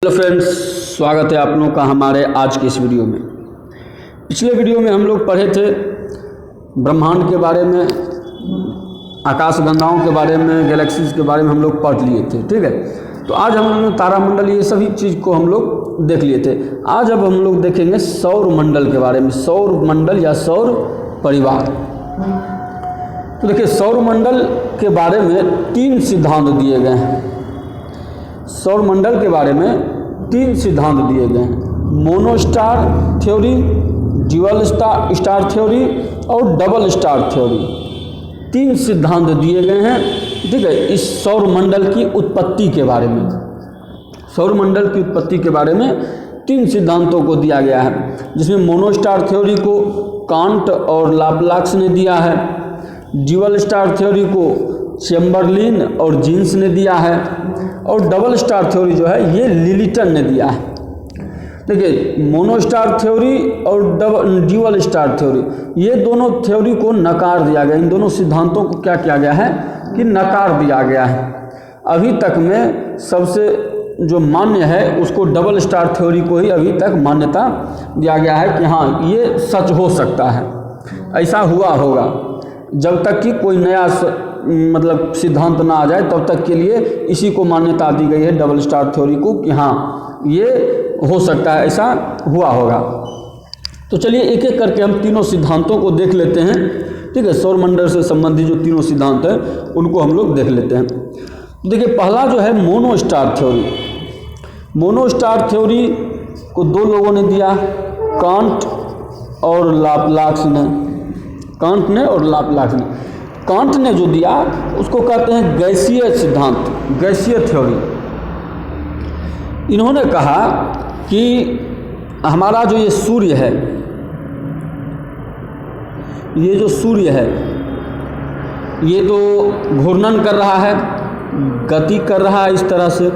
Hello friends, स्वागत है आप लोगों का हमारे आज के इस वीडियो में। पिछले वीडियो में हम लोग पढ़े थे ब्रह्मांड के बारे में, आकाशगंगाओं के बारे में, गैलेक्सीज के बारे में हम लोग पढ़ लिए थे। ठीक है, तो आज हम लोग तारामंडल ये सभी चीज़ को हम लोग देख लिए थे। आज अब हम लोग देखेंगे सौर मंडल के बारे में, सौर मंडल या सौर परिवार। तो देखिए, सौर मंडल के बारे में 3 सिद्धांत दिए गए हैं। सौर मंडल के बारे में 3 सिद्धांत दिए गए हैं: mono star theory, dual star theory और डबल स्टार थ्योरी। 3 सिद्धांत दिए गए हैं। ठीक है, इस सौर मंडल की उत्पत्ति के बारे में, सौर मंडल की उत्पत्ति के बारे में 3 सिद्धांतों को दिया गया है, जिसमें मोनो स्टार थ्योरी को कांट और लाप्लाक्स ने दिया है, ड्यूअल स्टार थ्योरी को चैम्बरलिन और जीन्स ने दिया है, और डबल स्टार थ्योरी जो है ये लिलिटन ने दिया है। देखिए, मोनो स्टार थ्योरी और ड्यूअल स्टार थ्योरी, ये दोनों थ्योरी को नकार दिया गया। इन दोनों सिद्धांतों को क्या किया गया है कि नकार दिया गया है। अभी तक में सबसे जो मान्य है उसको डबल स्टार थ्योरी को ही अभी तक मान्यता दिया गया है कि हाँ, ये सच हो सकता है, ऐसा हुआ होगा। जब तक कि कोई नया मतलब सिद्धांत ना आ जाए तब तक के लिए इसी को मान्यता दी गई है, डबल स्टार थ्योरी को, कि हाँ ये हो सकता है, ऐसा हुआ होगा। तो चलिए एक एक करके हम तीनों सिद्धांतों को देख लेते हैं। ठीक है, सौर मंडल से संबंधित जो तीनों सिद्धांत हैं उनको हम लोग देख लेते हैं। देखिए, पहला जो है mono star theory. Mono star theory को 2 लोगों ने दिया, कांट और लाप्लाक्स ने। कांट ने और लाप्लाक्स ने। कांट ने जो दिया उसको कहते हैं गैसीय सिद्धांत, गैसीय थ्योरी। इन्होंने कहा कि हमारा जो ये सूर्य है, ये जो सूर्य है ये तो घूर्णन कर रहा है, गति कर रहा है। इस तरह से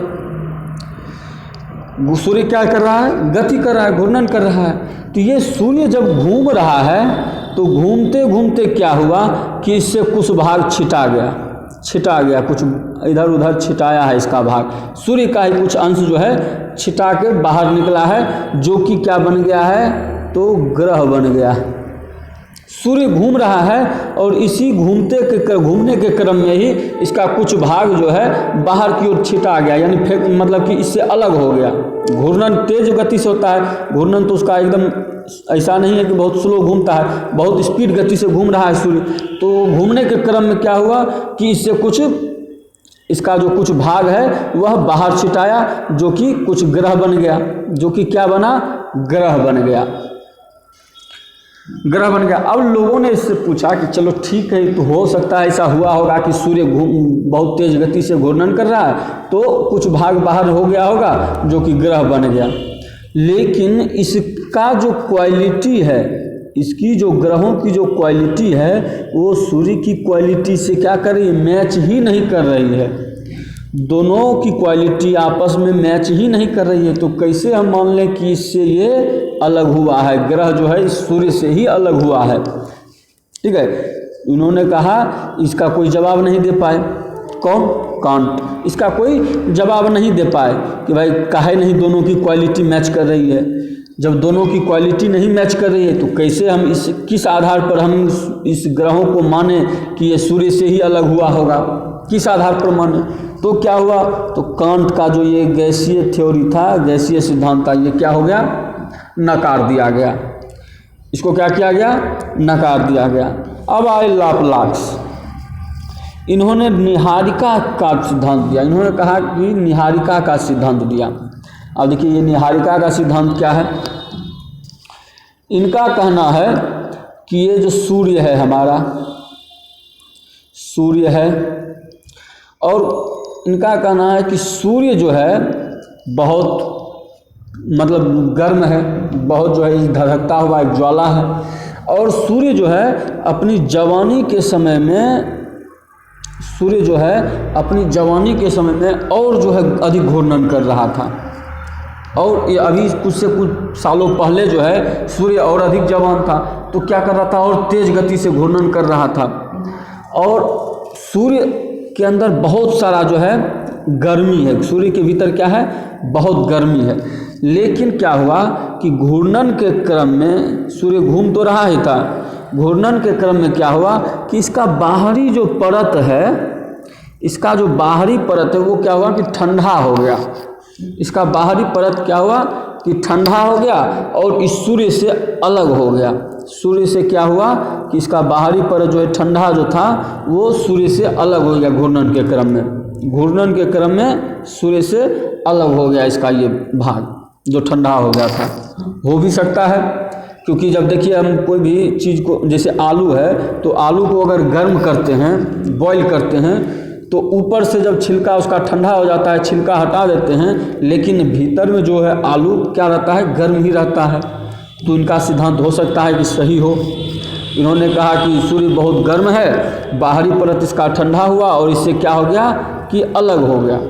सूर्य क्या कर रहा है? गति कर रहा है, घूर्णन कर रहा है। तो ये सूर्य जब घूम रहा है तो घूमते घूमते क्या हुआ कि इससे कुछ भाग छिटा गया, कुछ इधर उधर छिटाया है इसका भाग। सूर्य का ही कुछ अंश जो है छिटा के बाहर निकला है, जो कि क्या बन गया है? तो ग्रह बन गया है। सूर्य घूम रहा है और इसी घूमने के क्रम में ही इसका कुछ भाग जो है बाहर की ओर छिटा गया, यानी मतलब कि इससे अलग हो गया। घूर्णन तेज गति से होता है, घूर्णन तो उसका एकदम ऐसा नहीं है कि बहुत स्लो घूमता है, बहुत स्पीड गति से घूम रहा है सूर्य। तो घूमने के क्रम में क्या हुआ कि इससे कुछ, इसका जो कुछ भाग है वह बाहर छिटाया, जो कि कुछ ग्रह बन गया, जो कि क्या बना? ग्रह बन गया, ग्रह बन गया। अब लोगों ने इससे पूछा कि चलो ठीक है, तो हो सकता है ऐसा हुआ होगा कि सूर्य बहुत तेज गति से घूर्णन कर रहा है, तो कुछ भाग बाहर हो गया होगा जो कि ग्रह बन गया। लेकिन इसका जो क्वालिटी है, इसकी जो ग्रहों की जो क्वालिटी है वो सूर्य की क्वालिटी से क्या कर रही है? मैच ही नहीं कर रही है। दोनों की क्वालिटी आपस में मैच ही नहीं कर रही है। तो कैसे हम मान लें कि इससे ये अलग हुआ है? ग्रह जो है इस सूर्य से ही अलग हुआ है। ठीक है, इन्होंने कहा, इसका कोई जवाब नहीं दे पाए। कौन? कांट। इसका कोई जवाब नहीं दे पाए कि भाई काहे नहीं दोनों की क्वालिटी मैच कर रही है। जब दोनों की क्वालिटी नहीं मैच कर रही है तो कैसे हम किस आधार पर हम इस ग्रहों को माने कि ये सूर्य से ही अलग हुआ होगा? किस आधार पर माने? तो क्या हुआ? तो कांट का जो ये गैसीय थ्योरी था, गैसीय सिद्धांत था, ये क्या हो गया? नकार दिया गया। इसको क्या किया गया? नकार दिया गया। अब आए लाप्लाक्स। इन्होंने निहारिका का सिद्धांत दिया। इन्होंने कहा कि निहारिका का सिद्धांत दिया। अब देखिए, ये निहारिका का सिद्धांत क्या है? इनका कहना है कि ये जो सूर्य है, हमारा सूर्य है, और इनका कहना है कि सूर्य जो है बहुत मतलब गर्म है, बहुत जो है धधकता हुआ एक ज्वाला है। और सूर्य जो है अपनी जवानी के समय में, सूर्य जो है अपनी जवानी के समय में और जो है अधिक घूर्णन कर रहा था। और ये अभी कुछ सालों पहले जो है सूर्य और अधिक जवान था, तो क्या कर रहा था? और तेज गति से घूर्णन कर रहा था। और सूर्य के अंदर बहुत सारा जो है गर्मी है, सूर्य के भीतर क्या है, बहुत गर्मी है। लेकिन क्या हुआ कि घूर्णन के क्रम में सूर्य घूम तो रहा ही था, घूर्णन के क्रम में क्या हुआ कि इसका बाहरी जो परत है, इसका जो बाहरी परत है वो क्या हुआ कि ठंडा हो गया। इसका बाहरी परत क्या हुआ कि ठंडा हो गया और इस सूर्य से अलग हो गया। सूर्य से क्या हुआ कि इसका बाहरी परत जो है ठंडा जो था वो सूर्य से अलग हो गया घूर्णन के क्रम में। घूर्णन के क्रम में सूर्य से अलग हो गया इसका ये भाग जो ठंडा हो गया था। हो भी सकता है क्योंकि जब देखिए हम कोई भी चीज़ को, जैसे आलू है तो आलू को अगर गर्म करते हैं, बॉईल करते हैं, तो ऊपर से जब छिलका उसका ठंडा हो जाता है, छिलका हटा देते हैं, लेकिन भीतर में जो है आलू क्या रहता है, गर्म ही रहता है। तो इनका सिद्धांत हो सकता है कि सही हो। इन्होंने कहा कि सूर्य बहुत गर्म है, बाहरी परत इसका ठंडा हुआ और इससे क्या हो गया कि अलग हो गया।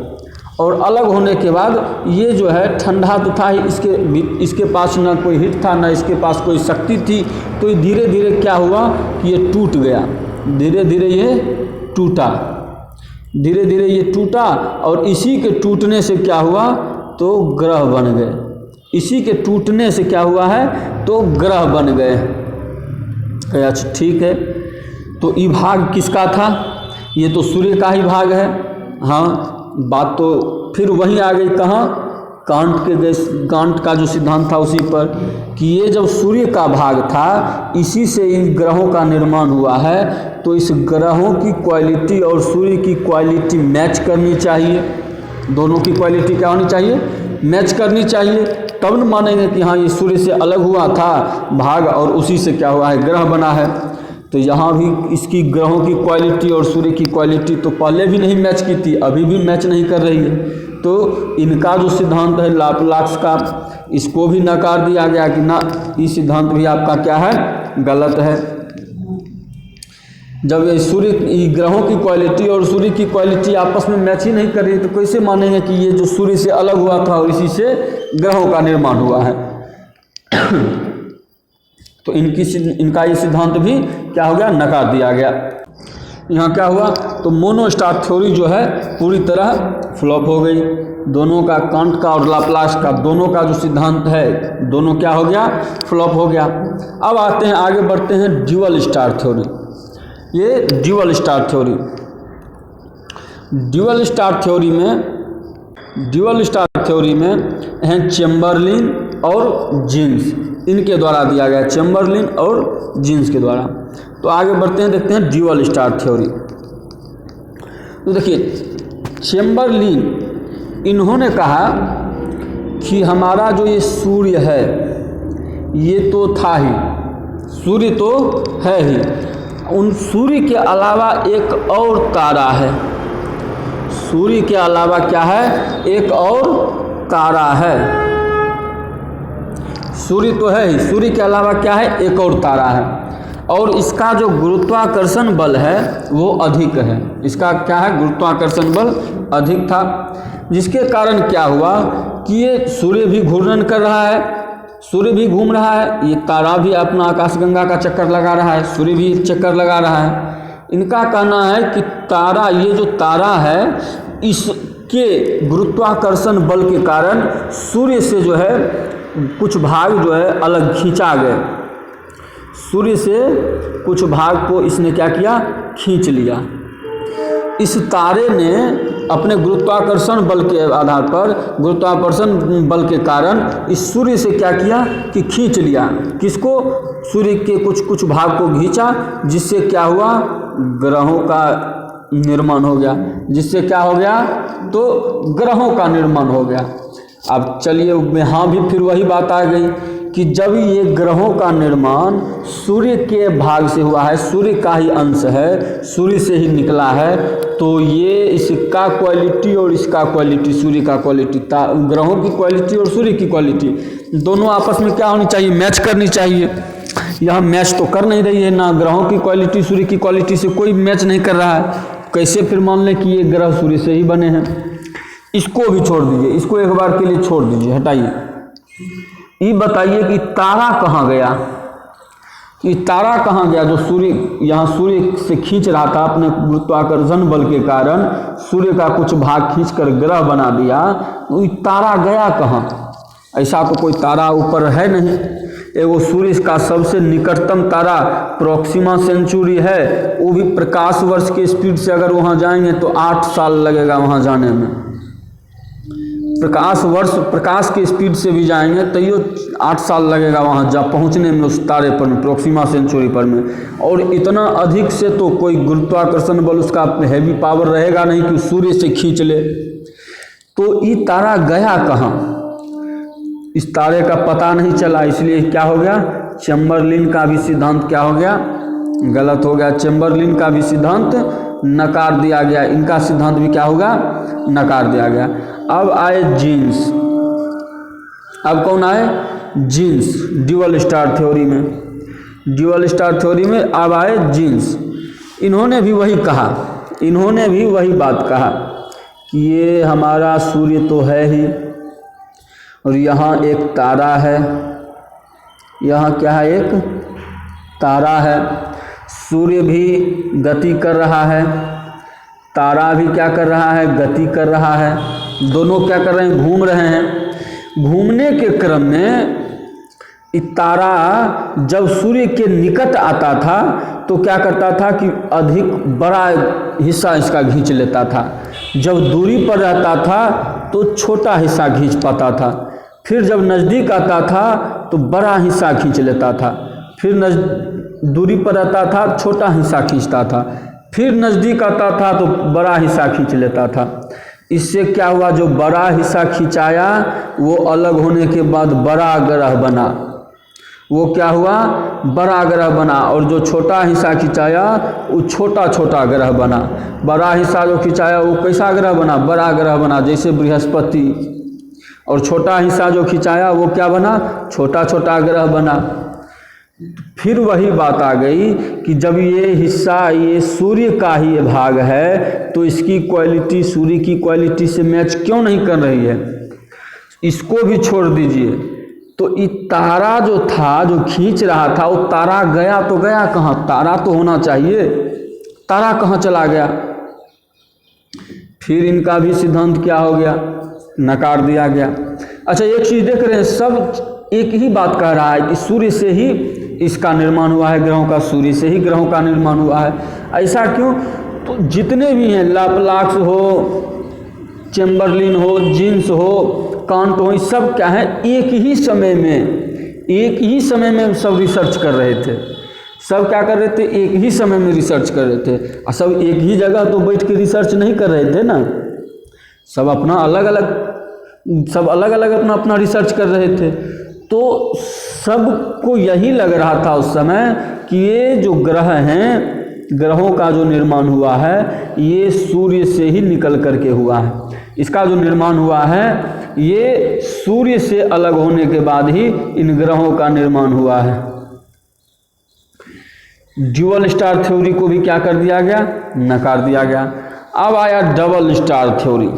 और अलग होने के बाद ये जो है ठंडा तो था ही, इसके पास ना कोई हिट था, ना इसके पास कोई शक्ति थी, तो ये धीरे धीरे क्या हुआ कि ये टूट गया। धीरे धीरे ये टूटा, धीरे धीरे ये टूटा और इसी के टूटने से क्या हुआ तो ग्रह बन गए। इसी के टूटने से क्या हुआ है तो ग्रह बन गए। अच्छा ठीक है, तो ये भाग किसका था, ये तो सूर्य का ही भाग है। हाँ, बात तो फिर वहीं आ गई कहाँ, कांट का जो सिद्धांत था उसी पर, कि ये जब सूर्य का भाग था इसी से इन ग्रहों का निर्माण हुआ है, तो इस ग्रहों की क्वालिटी और सूर्य की क्वालिटी मैच करनी चाहिए। दोनों की क्वालिटी क्या होनी चाहिए, मैच करनी चाहिए, तब न मानेंगे कि हाँ ये सूर्य से अलग हुआ था भाग और उसी से क्या हुआ है ग्रह बना है। तो यहाँ भी इसकी ग्रहों की क्वालिटी और सूर्य की क्वालिटी तो पहले भी नहीं मैच की थी, अभी भी मैच नहीं कर रही है। तो इनका जो सिद्धांत है लाप्लास का, इसको भी नकार दिया गया कि ना, ये सिद्धांत भी आपका क्या है, गलत है। जब ये सूर्य ग्रहों की क्वालिटी और सूर्य की क्वालिटी आपस में मैच ही नहीं कर रही तो कैसे मानेंगे कि ये जो सूर्य से अलग हुआ था और इसी से ग्रहों का निर्माण हुआ है। तो इनका ये सिद्धांत भी क्या हो गया, नकार दिया गया। यहाँ क्या हुआ तो मोनोस्टार थ्योरी जो है पूरी तरह फ्लॉप हो गई। दोनों का, कांट का और लाप्लास का, दोनों का जो सिद्धांत है दोनों क्या हो गया, फ्लॉप हो गया। अब आते हैं, आगे बढ़ते हैं ड्यूअल स्टार थ्योरी। ये dual star theory, dual star theory में हैं चैम्बरलिन और जीन्स, इनके द्वारा दिया गया, चैम्बरलिन और जीन्स के द्वारा। तो आगे बढ़ते हैं, देखते हैं ड्यूअल स्टार थ्योरी। तो देखिए चैम्बरलिन, इन्होंने कहा कि हमारा जो ये सूर्य है ये तो था ही, सूर्य तो है ही, उन सूर्य के अलावा एक और तारा है। सूर्य के अलावा क्या है, एक और तारा है। सूर्य तो है ही, सूर्य के अलावा क्या है, एक और तारा है, और इसका जो गुरुत्वाकर्षण बल है वो अधिक है। इसका क्या है, गुरुत्वाकर्षण बल अधिक था, जिसके कारण क्या हुआ कि ये सूर्य भी घूर्णन कर रहा है, सूर्य भी घूम रहा है, ये तारा भी अपना आकाशगंगा का चक्कर लगा रहा है, सूर्य भी चक्कर लगा रहा है। इनका कहना है कि तारा, ये जो तारा है इसके गुरुत्वाकर्षण बल के कारण सूर्य से जो है कुछ भाग जो है अलग खींचा गए। सूर्य से कुछ भाग को इसने क्या किया, खींच लिया। इस तारे ने अपने गुरुत्वाकर्षण बल के आधार पर, गुरुत्वाकर्षण बल के कारण इस सूर्य से क्या किया कि खींच लिया। किसको, सूर्य के कुछ भाग को खींचा, जिससे क्या हुआ, ग्रहों का निर्माण हो गया। जिससे क्या हो गया, तो ग्रहों का निर्माण हो गया। अब चलिए यहाँ भी फिर वही बात आ गई कि जब ये ग्रहों का निर्माण सूर्य के भाग से हुआ है, सूर्य का ही अंश है, सूर्य से ही निकला है, तो ये इसका क्वालिटी और इसका क्वालिटी, सूर्य का क्वालिटी, ग्रहों की क्वालिटी और सूर्य की क्वालिटी दोनों आपस में क्या होनी चाहिए, मैच करनी चाहिए। यहाँ मैच तो कर नहीं रही है, ना ग्रहों की क्वालिटी सूर्य की क्वालिटी से कोई मैच नहीं कर रहा है। कैसे फिर मान लें कि ये ग्रह सूर्य से ही बने हैं। इसको भी छोड़ दीजिए, इसको एक बार के लिए छोड़ दीजिए, हटाइए। ये बताइए कि तारा कहाँ गया। ये तारा कहाँ गया जो सूर्य यहाँ सूर्य से खींच रहा था अपने गुरुत्वाकर्षण बल के कारण, सूर्य का कुछ भाग खींचकर ग्रह बना दिया, तो ये तारा गया कहाँ? ऐसा तो कोई तारा ऊपर है नहीं। एगो सूर्य का सबसे निकटतम तारा प्रोक्सिमा सेंचुरी है, वो भी प्रकाश वर्ष के स्पीड से अगर वहाँ जाएंगे तो 8 साल लगेगा वहाँ जाने में। प्रकाश के स्पीड से भी जाएंगे तो ये 8 साल लगेगा वहाँ जा पहुँचने में उस तारे पर में, प्रोक्सिमा सेंचुरी पर में। और इतना अधिक से तो कोई गुरुत्वाकर्षण बल उसका हैवी पावर रहेगा नहीं कि सूर्य से खींच ले। तो ये तारा गया कहाँ? इस तारे का पता नहीं चला, इसलिए क्या हो गया, चैम्बरलिन का भी सिद्धांत क्या हो गया, गलत हो गया। चैम्बरलिन का भी सिद्धांत नकार दिया गया, इनका सिद्धांत भी क्या होगा, नकार दिया गया। अब आए जीन्स। अब कौन आए? जीन्स। ड्यूअल स्टार थ्योरी में, ड्यूअल स्टार थ्योरी में अब आए जीन्स। इन्होंने भी वही कहा, इन्होंने भी वही बात कहा कि ये हमारा सूर्य तो है ही, और यहाँ एक तारा है, यहाँ क्या है, एक तारा है। सूर्य भी गति कर रहा है, तारा भी क्या कर रहा है, गति कर रहा है। दोनों क्या कर रहे हैं, घूम रहे हैं। घूमने के क्रम में तारा जब सूर्य के निकट आता था तो क्या करता था कि अधिक बड़ा हिस्सा इसका खींच लेता था, जब दूरी पर रहता था तो छोटा हिस्सा खींच पाता था, फिर जब नज़दीक आता था तो बड़ा हिस्सा खींच लेता था, फिर दूरी पर रहता था छोटा हिस्सा खींचता था, फिर नज़दीक आता था तो बड़ा हिस्सा खींच लेता था। इससे क्या हुआ, जो बड़ा हिस्सा खिंचाया वो अलग होने के बाद बड़ा ग्रह बना, वो क्या हुआ, बड़ा ग्रह बना। और जो छोटा हिस्सा खिंचाया वो छोटा छोटा ग्रह बना। बड़ा हिस्सा जो खिंचाया वो कैसा ग्रह बना, बड़ा ग्रह बना, जैसे बृहस्पति। और छोटा हिस्सा जो खिंचाया वो क्या बना, छोटा छोटा ग्रह बना। फिर वही बात आ गई कि जब ये हिस्सा ये सूर्य का ही भाग है तो इसकी क्वालिटी सूर्य की क्वालिटी से मैच क्यों नहीं कर रही है, इसको भी छोड़ दीजिए। तो ये तारा जो था, जो खींच रहा था, वो तारा गया तो गया कहाँ, तारा तो होना चाहिए, तारा कहाँ चला गया। फिर इनका भी सिद्धांत क्या हो गया, नकार दिया गया। अच्छा, एक चीज़ देख रहे हैं, सब एक ही बात कह रहा है कि सूर्य से ही इसका निर्माण हुआ है, ग्रहों का, सूर्य से ही ग्रहों का निर्माण हुआ है। ऐसा क्यों? तो जितने भी हैं, लाप्लाक्स हो, चैम्बरलिन हो, जीन्स हो, कांट हो, सब क्या है, एक ही समय में सब रिसर्च कर रहे थे। सब क्या कर रहे थे, एक ही समय में रिसर्च कर रहे थे। और सब एक ही जगह तो बैठ के रिसर्च नहीं कर रहे थे ना, सब अपना अलग अलग अपना अपना रिसर्च कर रहे थे। तो सबको यही लग रहा था उस समय कि ये जो ग्रह हैं, ग्रहों का जो निर्माण हुआ है ये सूर्य से ही निकल करके हुआ है। इसका जो निर्माण हुआ है ये सूर्य से अलग होने के बाद ही इन ग्रहों का निर्माण हुआ है। ड्यूअल स्टार थ्योरी को भी क्या कर दिया गया, नकार दिया गया। अब आया डबल स्टार थ्योरी।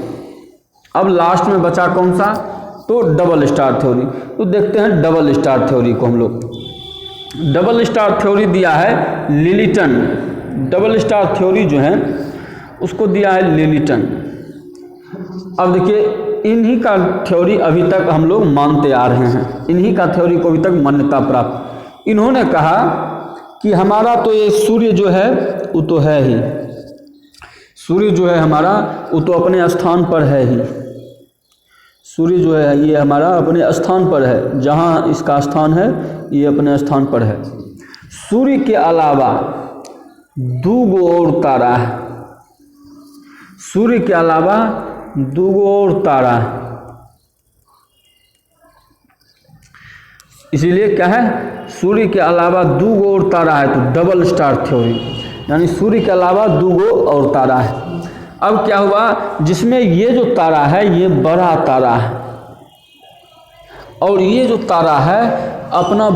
अब लास्ट में बचा कौन सा, तो डबल स्टार थ्योरी। तो देखते हैं डबल स्टार थ्योरी को हम लोग। डबल स्टार थ्योरी दिया है लिलिटन। डबल स्टार थ्योरी जो है उसको दिया है लिलिटन। अब देखिए, इन्हीं का थ्योरी अभी तक हम लोग मानते आ रहे हैं, इन्हीं का थ्योरी को अभी तक मान्यता प्राप्त। इन्होंने कहा कि हमारा तो ये सूर्य जो है वो तो है ही, सूर्य जो है हमारा वो तो अपने स्थान पर है ही। सूर्य जो है ये हमारा अपने स्थान पर है, जहाँ इसका स्थान है ये अपने स्थान पर है। सूर्य के अलावा दो और तारा है, सूर्य के अलावा दो और तारा है। इसीलिए क्या है, सूर्य के अलावा दो और तारा है, तो डबल स्टार थ्योरी, यानी सूर्य के अलावा दो और तारा है। अब क्या हुआ, जिसमें ये जो तारा है ये बड़ा तारा है, और ये जो तारा है अपना,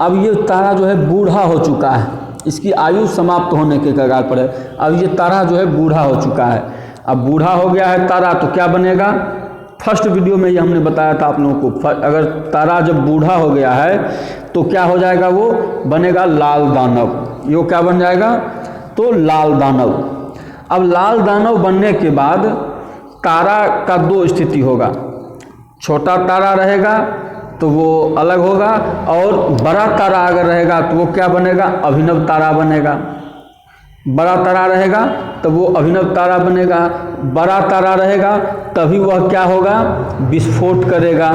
अब ये तारा जो है बूढ़ा हो चुका है, इसकी आयु समाप्त होने के कगार पर है। अब ये तारा जो है बूढ़ा हो चुका है। अब बूढ़ा हो गया है तारा तो क्या बनेगा, फर्स्ट वीडियो में ये हमने बताया था आप लोगों को, अगर तारा जब बूढ़ा हो गया है तो क्या हो जाएगा, वो बनेगा लाल दानव। ये क्या बन जाएगा, तो लाल दानव। अब लाल दानव बनने के बाद तारा का दो स्थिति होगा, छोटा तारा रहेगा तो वो अलग होगा, और बड़ा तारा अगर रहेगा तो वो क्या बनेगा, अभिनव तारा बनेगा। बड़ा तारा रहेगा तो वो अभिनव तारा बनेगा, बड़ा तारा रहेगा तभी वह क्या होगा, विस्फोट करेगा।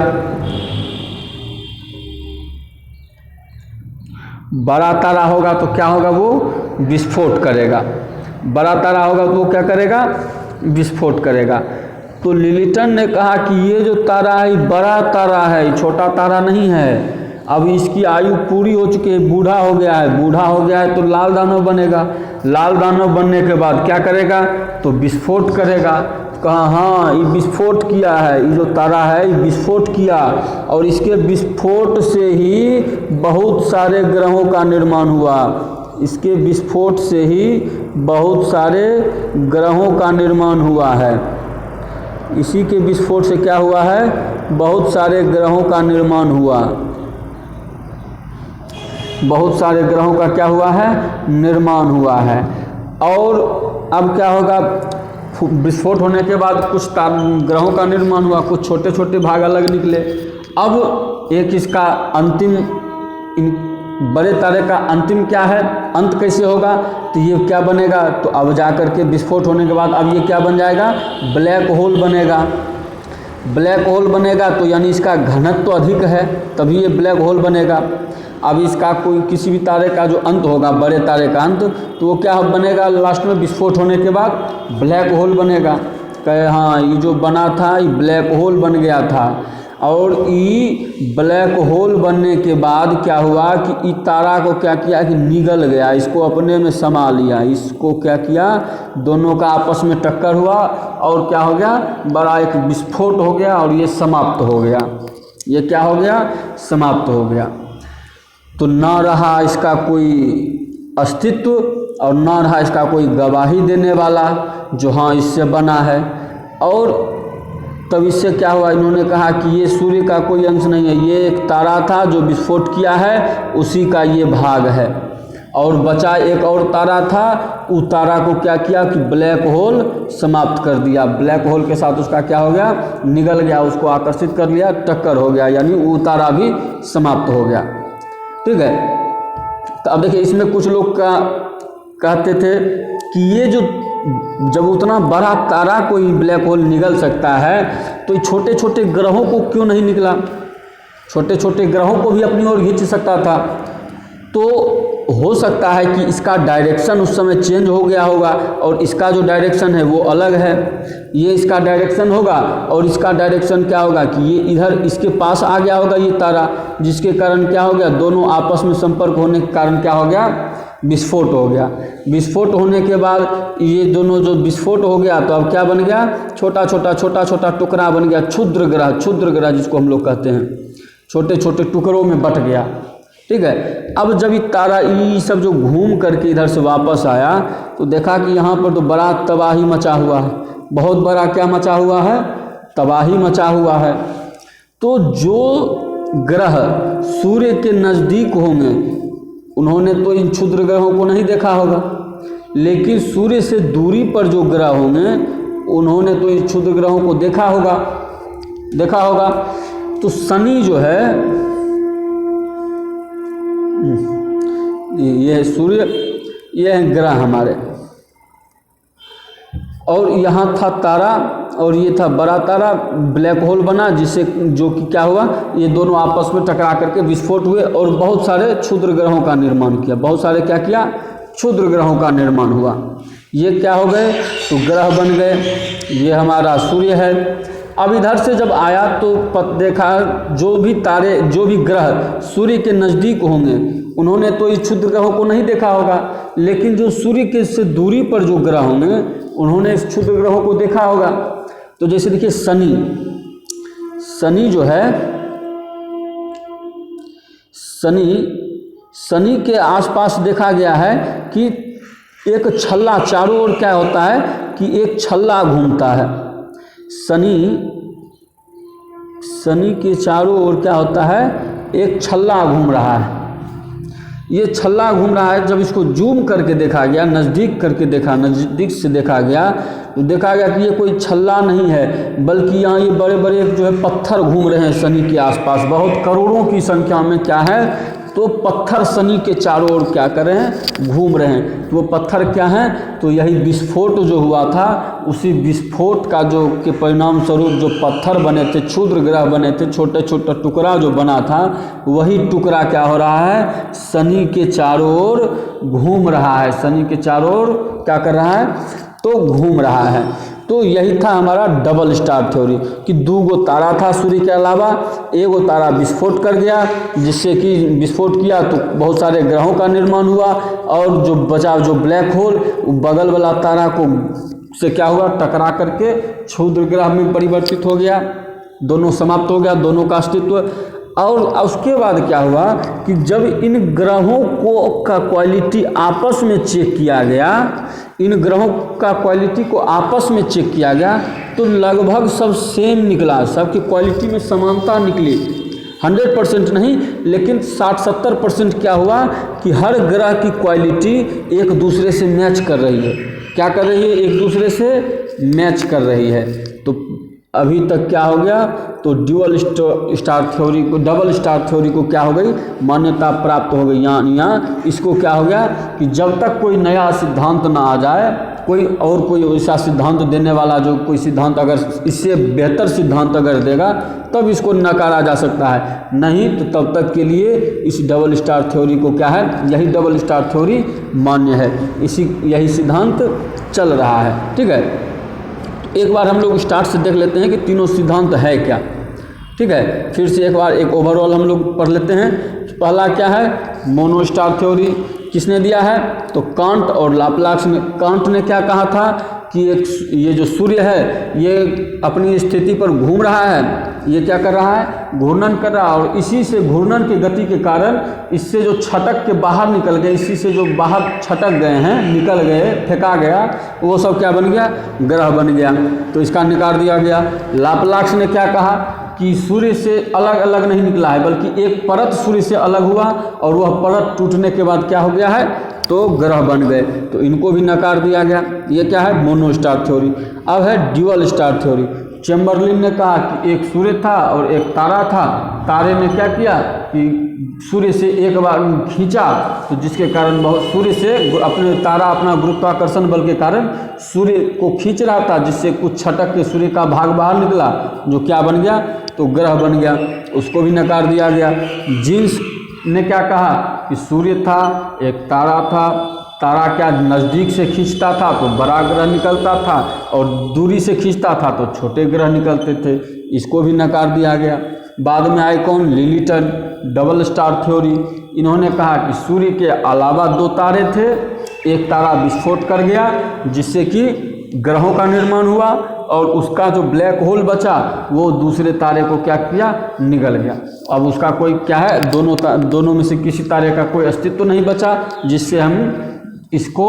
बड़ा तारा होगा तो क्या होगा, वो विस्फोट करेगा। बड़ा तारा होगा तो वो क्या करेगा, विस्फोट करेगा। तो लिलिटन ने कहा कि ये जो तारा है बड़ा तारा है, छोटा तारा नहीं है। अब इसकी आयु पूरी हो चुकी है, बूढ़ा हो गया है, बूढ़ा हो गया है तो लाल दानव बनेगा। लाल दानव बनने के बाद क्या करेगा, तो विस्फोट करेगा। कहा हाँ ये विस्फोट किया है, ये जो तारा है ये विस्फोट किया, और इसके विस्फोट से ही बहुत सारे ग्रहों का निर्माण हुआ। इसके विस्फोट से ही बहुत सारे ग्रहों का निर्माण हुआ है। इसी के विस्फोट से क्या हुआ है, बहुत सारे ग्रहों का निर्माण हुआ। बहुत सारे ग्रहों का क्या हुआ है, निर्माण हुआ है। और अब क्या होगा, विस्फोट होने के बाद कुछ ग्रहों का निर्माण हुआ, कुछ छोटे छोटे भाग अलग निकले। अब एक इसका अंतिम, बड़े तारे का अंतिम क्या है, अंत कैसे होगा, तो ये क्या बनेगा, तो अब जा कर के विस्फोट होने के बाद अब ये क्या बन जाएगा, ब्लैक होल बनेगा। ब्लैक होल बनेगा तो यानी इसका घनत्व तो अधिक है, तभी ये ब्लैक होल बनेगा। अब इसका कोई किसी भी तारे का जो अंत होगा, बड़े तारे का अंत, तो वो क्या बनेगा, लास्ट में विस्फोट होने के बाद ब्लैक होल बनेगा। कहे हाँ ये जो बना था ये ब्लैक होल बन गया था। और ये ब्लैक होल बनने के बाद क्या हुआ कि इस तारा को क्या किया कि निगल गया, इसको अपने में समा लिया। इसको क्या किया, दोनों का आपस में टक्कर हुआ और क्या हो गया, बड़ा एक विस्फोट हो गया और ये समाप्त हो गया। ये क्या हो गया, समाप्त हो गया। तो न रहा इसका कोई अस्तित्व और न रहा इसका कोई गवाही देने वाला जो हाँ इससे बना है। और तब इससे क्या हुआ, इन्होंने कहा कि ये सूर्य का कोई अंश नहीं है, ये एक तारा था जो विस्फोट किया है, उसी का ये भाग है। और बचा एक और तारा था, उस तारा को क्या किया कि ब्लैक होल समाप्त कर दिया। ब्लैक होल के साथ उसका क्या हो गया, निगल गया, उसको आकर्षित कर लिया, टक्कर हो गया, यानी वो तारा भी समाप्त हो गया। ठीक है। तो अब देखिए इसमें कुछ लोग कहते थे कि ये जो जब उतना बड़ा तारा कोई ब्लैक होल निगल सकता है तो छोटे छोटे ग्रहों को क्यों नहीं निकला, छोटे छोटे ग्रहों को भी अपनी ओर खींच सकता था। तो हो सकता है कि इसका डायरेक्शन उस समय चेंज हो गया होगा और इसका जो डायरेक्शन है वो अलग है। ये इसका डायरेक्शन होगा और इसका डायरेक्शन क्या होगा कि ये इधर इसके पास आ गया होगा ये तारा, जिसके कारण क्या हो गया, दोनों आपस में संपर्क होने के कारण क्या हो गया, विस्फोट हो गया। विस्फोट होने के बाद ये दोनों जो विस्फोट हो गया तो अब क्या बन गया, छोटा छोटा टुकड़ा बन गया, क्षुद्र ग्रह जिसको हम लोग कहते हैं, छोटे छोटे टुकड़ों में बट गया। ठीक है। अब जब ये तारा ये सब जो घूम करके इधर से वापस आया तो देखा कि यहाँ पर तो बड़ा तबाही मचा हुआ है, बहुत बड़ा क्या मचा हुआ है, तबाही मचा हुआ है। तो जो ग्रह सूर्य के नज़दीक होंगे उन्होंने तो इन क्षुद्र ग्रहों को नहीं देखा होगा, लेकिन सूर्य से दूरी पर जो ग्रह होंगे उन्होंने तो इन क्षुद्र ग्रहों को देखा होगा। तो शनि जो है, ये है सूर्य, ये है ग्रह हमारे, और यहाँ था तारा और ये था बड़ा तारा, ब्लैक होल बना, जिससे जो कि क्या हुआ, ये दोनों आपस में टकरा करके विस्फोट हुए और बहुत सारे क्षुद्र ग्रहों का निर्माण किया। बहुत सारे क्या किया, क्षुद्र ग्रहों का निर्माण हुआ। ये क्या हो गए, तो ग्रह बन गए। ये हमारा सूर्य है। अब इधर से जब आया तो देखा जो भी तारे, जो भी ग्रह सूर्य के नज़दीक होंगे उन्होंने तो इस क्षुद्र ग्रहों को नहीं देखा होगा, लेकिन जो सूर्य के से दूरी पर जो ग्रह होंगे उन्होंने इस क्षुद्र ग्रहों को देखा होगा। तो जैसे देखिए शनि जो है, शनि के आसपास देखा गया है कि एक छल्ला, चारों ओर क्या होता है कि एक छल्ला घूमता है। शनि शनि के चारों ओर क्या होता है, एक छल्ला घूम रहा है। ये छल्ला घूम रहा है। जब इसको जूम करके देखा गया, नज़दीक से देखा गया, तो देखा गया कि ये कोई छल्ला नहीं है, बल्कि यहाँ ये बड़े बड़े जो है पत्थर घूम रहे हैं शनि के आसपास। बहुत करोड़ों की संख्या में क्या है, तो पत्थर शनि के चारों ओर क्या कर रहे हैं, घूम रहे हैं। तो वो पत्थर क्या हैं, तो यही विस्फोट जो हुआ था, उसी विस्फोट का जो के परिणाम स्वरूप जो पत्थर बने थे, क्षुद्र ग्रह बने थे, छोटे छोटे टुकड़ा जो बना था, वही टुकड़ा क्या हो रहा है, शनि के चारों ओर घूम रहा है। शनि के चारों ओर क्या कर रहा है, तो घूम रहा है। तो यही था हमारा डबल स्टार थ्योरी कि 2 तारा था सूर्य के अलावा, 1 तारा विस्फोट कर गया, जिससे कि विस्फोट किया तो बहुत सारे ग्रहों का निर्माण हुआ, और जो बचा जो ब्लैक होल बगल वाला तारा को से क्या हुआ, टकरा करके क्षुद्र ग्रह में परिवर्तित हो गया, दोनों समाप्त हो गया, दोनों का अस्तित्व। और उसके बाद क्या हुआ कि जब इन ग्रहों को का क्वालिटी आपस में चेक किया गया, इन ग्रहों का क्वालिटी को आपस में चेक किया गया, तो लगभग सब सेम निकला, सबकी क्वालिटी में समानता निकली। 100% नहीं, लेकिन 60-70% क्या हुआ कि हर ग्रह की क्वालिटी एक दूसरे से मैच कर रही है। क्या कर रही है, एक दूसरे से मैच कर रही है। तो अभी तक क्या हो गया, तो डबल स्टार थ्योरी को क्या हो गई, मान्यता प्राप्त हो गई। यहाँ इसको क्या हो गया कि जब तक कोई नया सिद्धांत ना आ जाए, कोई ऐसा सिद्धांत देने वाला जो कोई सिद्धांत अगर इससे बेहतर सिद्धांत अगर देगा, तब इसको नकारा जा सकता है, नहीं तो तब तक के लिए इस डबल स्टार थ्योरी को क्या है, यही डबल स्टार थ्योरी मान्य है, यही सिद्धांत चल रहा है। ठीक है, एक बार हम लोग स्टार्ट से देख लेते हैं कि तीनों सिद्धांत है क्या। ठीक है, फिर से एक बार एक ओवरऑल हम लोग पढ़ लेते हैं। पहला क्या है, मोनो स्टार थ्योरी किसने दिया है, तो कांट और लाप्लास ने। कांट ने क्या कहा था कि ये जो सूर्य है ये अपनी स्थिति पर घूम रहा है, ये क्या कर रहा है, घूर्णन कर रहा है, और इसी से घूर्णन की गति के कारण इससे जो छटक के बाहर निकल गए, इसी से जो बाहर छटक गए हैं, निकल गए, फेंका गया, वो सब क्या बन गया, ग्रह बन गया। तो इसका निकाल दिया गया। लाप्लास ने क्या कहा कि सूर्य से अलग अलग नहीं निकला है, बल्कि एक परत सूर्य से अलग हुआ, और वह परत टूटने के बाद क्या हो गया है, तो ग्रह बन गए। तो इनको भी नकार दिया गया। ये क्या है, मोनो स्टार थ्योरी। अब है ड्यूअल स्टार थ्योरी। चैम्बरलिन ने कहा कि एक सूर्य था और एक तारा था, तारे ने क्या किया कि सूर्य से एक बार खींचा, तो जिसके कारण बहुत सूर्य से अपने तारा अपना गुरुत्वाकर्षण बल के कारण सूर्य को खींच रहा था, जिससे कुछ छटक के सूर्य का भाग बाहर निकला, जो क्या बन गया, तो ग्रह बन गया। उसको भी नकार दिया गया। जीन्स ने क्या कहा कि सूर्य था, एक तारा था, तारा क्या नज़दीक से खींचता था तो बड़ा ग्रह निकलता था, और दूरी से खींचता था तो छोटे ग्रह निकलते थे, इसको भी नकार दिया गया। बाद में आए कौन, लिलिटन, डबल स्टार थ्योरी। इन्होंने कहा कि सूर्य के अलावा 2 तारे थे, एक तारा विस्फोट कर गया, जिससे कि ग्रहों का निर्माण हुआ, और उसका जो ब्लैक होल बचा वो दूसरे तारे को क्या किया, निगल गया। अब उसका कोई क्या है, दोनों में से किसी तारे का कोई अस्तित्व नहीं बचा, जिससे हम इसको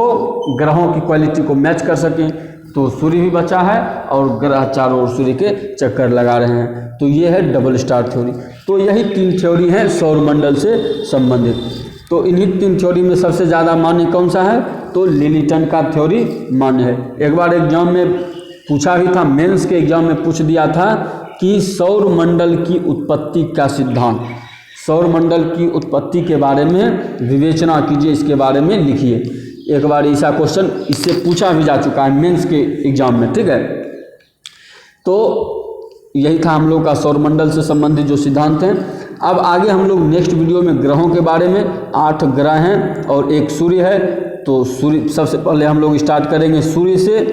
ग्रहों की क्वालिटी को मैच कर सकें। तो सूर्य भी बचा है और ग्रह चारों ओर सूर्य के चक्कर लगा रहे हैं। तो ये है डबल स्टार थ्योरी। तो यही 3 थ्योरी हैं सौरमंडल से संबंधित। तो इन्हीं 3 थ्योरी में सबसे ज़्यादा मान्य कौन सा है, तो लिलिटन का थ्योरी मान्य है। एक बार एग्जाम में पूछा भी था, मेंस के एग्जाम में पूछ दिया था कि सौरमंडल की उत्पत्ति का सिद्धांत, सौरमंडल की उत्पत्ति के बारे में विवेचना कीजिए, इसके बारे में लिखिए। एक बार ऐसा क्वेश्चन इससे पूछा भी जा चुका है मेंस के एग्जाम में। ठीक है, तो यही था हम लोग का सौरमंडल से संबंधित जो सिद्धांत हैं। अब आगे हम लोग नेक्स्ट वीडियो में ग्रहों के बारे में, 8 ग्रह हैं और एक सूर्य है। तो सूर्य सबसे पहले हम लोग स्टार्ट करेंगे सूर्य से।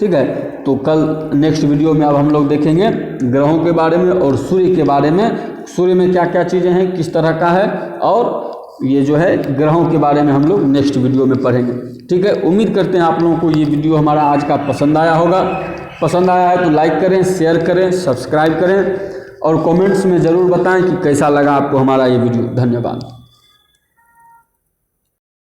ठीक है, तो कल नेक्स्ट वीडियो में अब हम लोग देखेंगे ग्रहों के बारे में और सूर्य के बारे में, सूर्य में क्या क्या चीज़ें हैं, किस तरह का है, और ये जो है ग्रहों के बारे में हम लोग नेक्स्ट वीडियो में पढ़ेंगे। ठीक है, उम्मीद करते हैं आप लोगों को ये वीडियो हमारा आज का पसंद आया होगा। पसंद आया है तो लाइक करें, शेयर करें, सब्सक्राइब करें, और कमेंट्स में ज़रूर बताएं कि कैसा लगा आपको हमारा ये वीडियो। धन्यवाद।